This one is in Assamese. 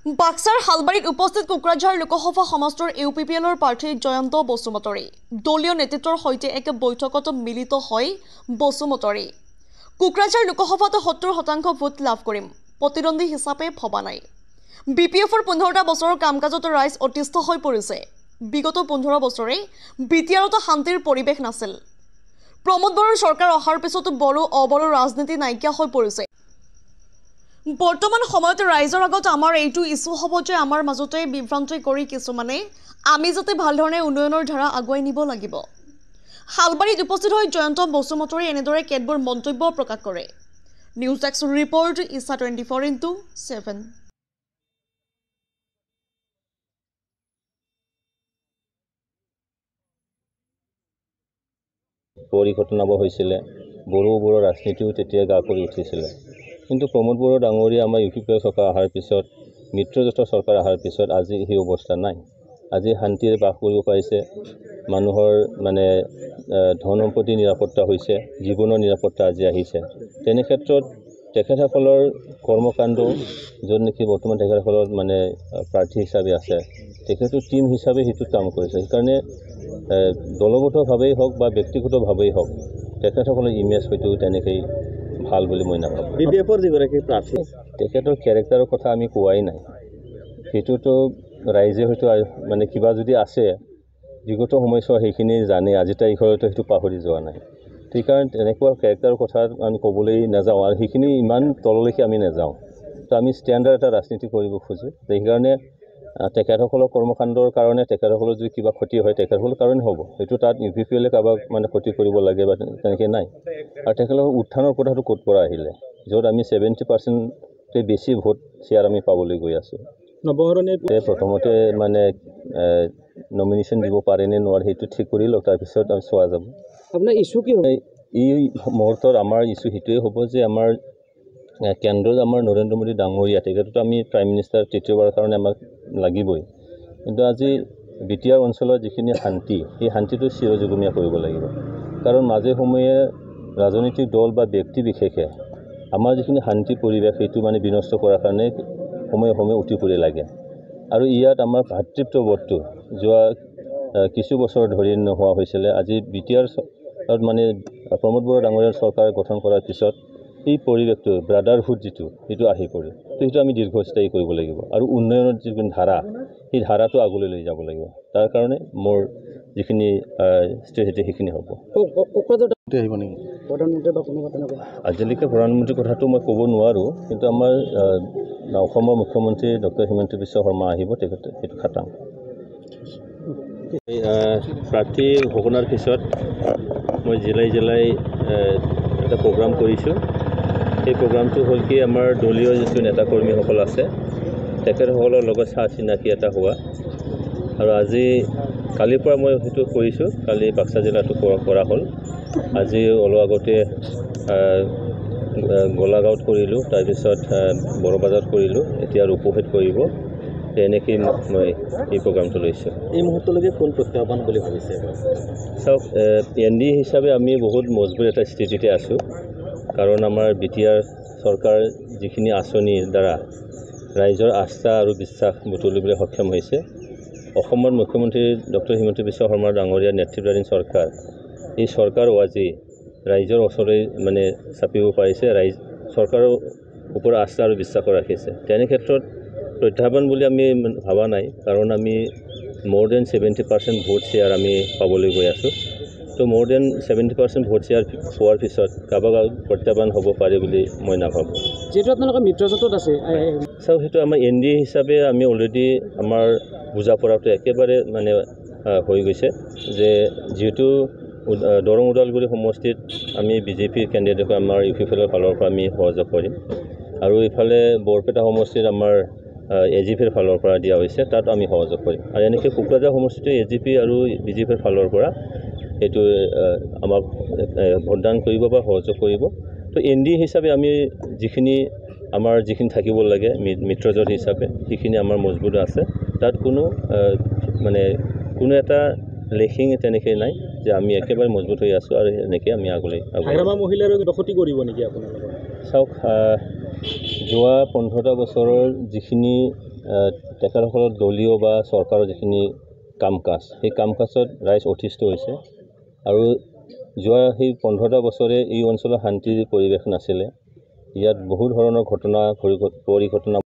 বাক্সাৰ হালবাৰীত উপস্থিত কোকৰাঝাৰ লোকসভা সমাজৰ ইউপিপিএলৰ প্ৰাৰ্থী জয়ন্ত বসুমতাৰী দলীয় নেতৃত্বৰ সৈতে এক বৈঠকত মিলিত হয় বসুমতাৰী কোকৰাঝাৰ লোকসভাত ৭০% ভোট লাভ কৰিম প্ৰতিদ্বন্দ্বী হিচাপে ভবা নাই বিপিএফৰ 15টা বছৰৰ কামকাজত ৰাইজ অতিষ্ঠ হৈ পৰিছে বিগত 15 বছৰে বিটিআৰত শান্তিৰ পৰিৱেশ নাছিল প্ৰমোদ বড়োৰ চৰকাৰ অহাৰ পিছত বড়ো অবড়ো ৰাজনীতি নাইকিয়া হৈ পৰিছে বৰ্তমান সময়ত ৰাইজৰ আগত আমাৰ এইটো ইস্যু হ'ব যে আমাৰ মাজতে বিভ্ৰান্তি কৰি কিছুমানে আমি যাতে ভাল ধৰণে উন্নয়নৰ ধাৰা আগুৱাই নিব লাগিব হালবাৰীত উপস্থিত হৈ জয়ন্ত বসুমতাৰী এনেদৰে কেতবোৰ মন্তব্য প্ৰকাশ কৰে নিউজ ডেস্ক ৰিপৰ্ট ইছা 24/7 পৰিঘটনাবোৰ হৈছিলে বড়োবোৰৰ ৰাজনীতিও তেতিয়া গা কৰি উঠিছিলে কিন্তু প্ৰমোদ বড়ো ডাঙৰীয়া আমাৰ ইউপিপিএল চৰকাৰ অহাৰ পিছত মিত্ৰজোঁটৰ চৰকাৰ অহাৰ পিছত আজি সেই অৱস্থা নাই আজি শান্তিৰে বাস কৰিব পাৰিছে মানুহৰ মানে ধন সম্পত্তি নিৰাপত্তা হৈছে জীৱনৰ নিৰাপত্তা আজি আহিছে তেনে ক্ষেত্ৰত তেখেতসকলৰ কৰ্মকাণ্ড য'ত নেকি বৰ্তমান তেখেতসকলৰ মানে প্ৰাৰ্থী হিচাপে আছে তেখেতো টিম হিচাপে সেইটো কাম কৰিছে সেইকাৰণে দলগতভাৱেই হওক বা ব্যক্তিগতভাৱেই হওক তেখেতসকলৰ ইমেজ হয়তো তেনেকেই ভাল বুলি মই নাভাবোঁ বিপিএফৰ যিগৰাকী প্ৰাৰ্থী তেখেতৰ কেৰেক্টাৰৰ কথা আমি কোৱাই নাই সেইটোতো ৰাইজে হয়তো মানে কিবা যদি আছে বিগত সময়ছোৱা সেইখিনি জানে আজি তাৰিখলৈতো সেইটো পাহৰি যোৱা নাই সেইকাৰণে তেনেকুৱা কেৰেক্টাৰৰ কথা আমি ক'বলৈ নাযাওঁ আৰু সেইখিনি ইমান তললৈকে আমি নাযাওঁ তো আমি ষ্টেণ্ডাৰ্ড এটা ৰাজনীতি কৰিব খোজোঁ সেইকাৰণে তেখেতসকলৰ কৰ্মকাণ্ডৰ কাৰণে তেখেতসকলৰ যদি কিবা ক্ষতি হয় তেখেতসকলৰ কাৰণে হ'ব সেইটো তাত ইউপিপিএলে কাৰোবাক মানে ক্ষতি কৰিব লাগে বা তেনেকৈ নাই আৰু তেখেতসকলৰ উত্থানৰ কথাটো ক'ত পৰা আহিলে য'ত আমি 70%তে বেছি ভোট শ্বেয়াৰ আমি পাবলৈ গৈ আছোঁ নৱহৰণে প্ৰথমতে মানে নমিনেশ্যন দিব পাৰে নে নোৱাৰে সেইটো ঠিক কৰি লওক তাৰপিছত আমি চোৱা যাব আপোনাৰ ইছ্যু কি হয় এই মুহূৰ্তত আমাৰ ইছ্যু সেইটোৱে হ'ব যে আমাৰ কেন্দ্ৰত আমাৰ নৰেন্দ্ৰ মোদী ডাঙৰীয়া তেখেততো আমি প্ৰাইম মিনিষ্টাৰ তৃতীয়বাৰৰ কাৰণে আমাক লাগিবই কিন্তু আজি বিটিআৰ অঞ্চলৰ যিখিনি শান্তি সেই শান্তিটো চিৰযুগমীয়া কৰিব লাগিব কাৰণ মাজে সময়ে ৰাজনৈতিক দল বা ব্যক্তি বিশেষে আমাৰ যিখিনি শান্তি পৰিৱেশ সেইটো মানে বিনষ্ট কৰাৰ কাৰণে সময়ে সময়ে উঠি পৰি লাগে আৰু ইয়াত আমাৰ ভাতৃত্ববোধটো যোৱা কিছু বছৰ ধৰি নোহোৱা হৈছিলে আজি বিটিআৰ মানে প্ৰমোদ বড়ো ডাঙৰীয়াৰ চৰকাৰ গঠন কৰাৰ পিছত এই পৰিৱেশটো ব্ৰাদাৰহুড যিটো সেইটো আহি পৰে তো সেইটো আমি দীৰ্ঘস্থায়ী কৰিব লাগিব আৰু উন্নয়নৰ যিখিনি ধাৰা সেই ধাৰাটো আগলৈ লৈ যাব লাগিব তাৰ কাৰণে মোৰ যিখিনি ষ্ট্ৰেটেজি সেইখিনি হ'ব আহিব নেকি আজিলৈকে প্ৰধানমন্ত্ৰীৰ কথাটো মই ক'ব নোৱাৰোঁ কিন্তু আমাৰ অসমৰ মুখ্যমন্ত্ৰী ডক্টৰ হিমন্ত বিশ্ব শৰ্মা আহিব তেখেতে সেইটো খাটাং প্ৰাৰ্থী ঘোষণাৰ পিছত মই জিলাই এটা প্ৰগ্ৰাম কৰিছোঁ এই প্ৰগ্ৰামটো হ'ল কি আমাৰ দলীয় যিটো নেতাকৰ্মীসকল আছে তেখেতসকলৰ লগত চাহ চিনাকি এটা হোৱা আৰু আজি কালিৰ পৰা মই সেইটো কৰিছোঁ কালি বাক্সা জিলাটো কৰা হ'ল আজি অলপ আগতে গোলাগাঁৱত কৰিলোঁ তাৰপিছত বৰবাজাৰত কৰিলোঁ এতিয়া ৰূপহীত কৰিব এনেকৈ মই এই প্ৰগ্ৰামটো লৈছোঁ এই মুহূৰ্তলৈকে কোন প্ৰত্যাহ্বান বুলি ভাবিছে চাওক এনডি হিচাপে আমি বহুত মজবুত এটা স্থিতিতে আছোঁ কাৰণ আমাৰ বিটিআৰ চৰকাৰ যিখিনি আঁচনিৰ দ্বাৰা ৰাইজৰ আস্থা আৰু বিশ্বাস বুটলিবলৈ সক্ষম হৈছে অসমৰ মুখ্যমন্ত্ৰী ডক্টৰ হিমন্ত বিশ্ব শৰ্মা ডাঙৰীয়াৰ নেতৃত্বাধীন চৰকাৰ এই চৰকাৰো আজি ৰাইজৰ ওচৰলৈ মানে চাপিব পাৰিছে ৰাইজ চৰকাৰৰ ওপৰত আস্থা আৰু বিশ্বাস ৰাখিছে তেনে ক্ষেত্ৰত প্ৰত্যাহ্বান বুলি আমি ভবা নাই কাৰণ আমি more than 70% ভোট শ্বেয়াৰ আমি পাবলৈ গৈ আছোঁ তো more than 70% ভোট শ্বেয়াৰ পোৱাৰ পিছত কাৰোবাক প্ৰত্যাহ্বান হ'ব পাৰে বুলি মই নাভাবোঁ যিহেতু আপোনালোকৰ মিত্ৰজোঁটত আছে চাওক সেইটো আমাৰ এনডি হিচাপে আমি অলৰেডি আমাৰ বুজা পৰাটো একেবাৰে মানে হৈ গৈছে যে যিহেতু দৰং ওদালগুৰি সমষ্টিত আমি বিজেপিৰ কেণ্ডিডেটক আমাৰ ইউপিপিএলৰ ফালৰ পৰা আমি সহযোগ কৰিম আৰু ইফালে বৰপেটা সমষ্টিত আমাৰ এজিপিৰ ফালৰ পৰা দিয়া হৈছে তাত আমি সহযোগ কৰিম আৰু এনেকৈ কোকৰাঝাৰ সমষ্টিটো এজিপি আৰু বিজেপিৰ ফালৰ পৰা সেইটো আমাক ভোটদান কৰিব বা সহযোগ কৰিব তো এনডি হিচাপে আমি আমাৰ যিখিনি থাকিব লাগে মিত্ৰজোঁট হিচাপে সেইখিনি আমাৰ মজবুত আছে তাত কোনো এটা লেখিং তেনেকৈ নাই যে আমি একেবাৰে মজবুত হৈ আছোঁ আৰু এনেকৈ আমি আগলৈ মহিলাৰ দখতি কৰিব নেকি আপোনালোকৰ চাওক যোৱা 15টা বছৰৰ যিখিনি তেখেতসকলৰ দলীয় বা চৰকাৰৰ যিখিনি কাম কাজ সেই কাম কাজত ৰাইজ অতিষ্ঠ হৈছে আৰু যোৱা সেই 15টা বছৰে এই অঞ্চলৰ শান্তিৰ পৰিৱেশ নাছিলে ইয়াত বহু ধৰণৰ ঘটনা পৰিঘটনা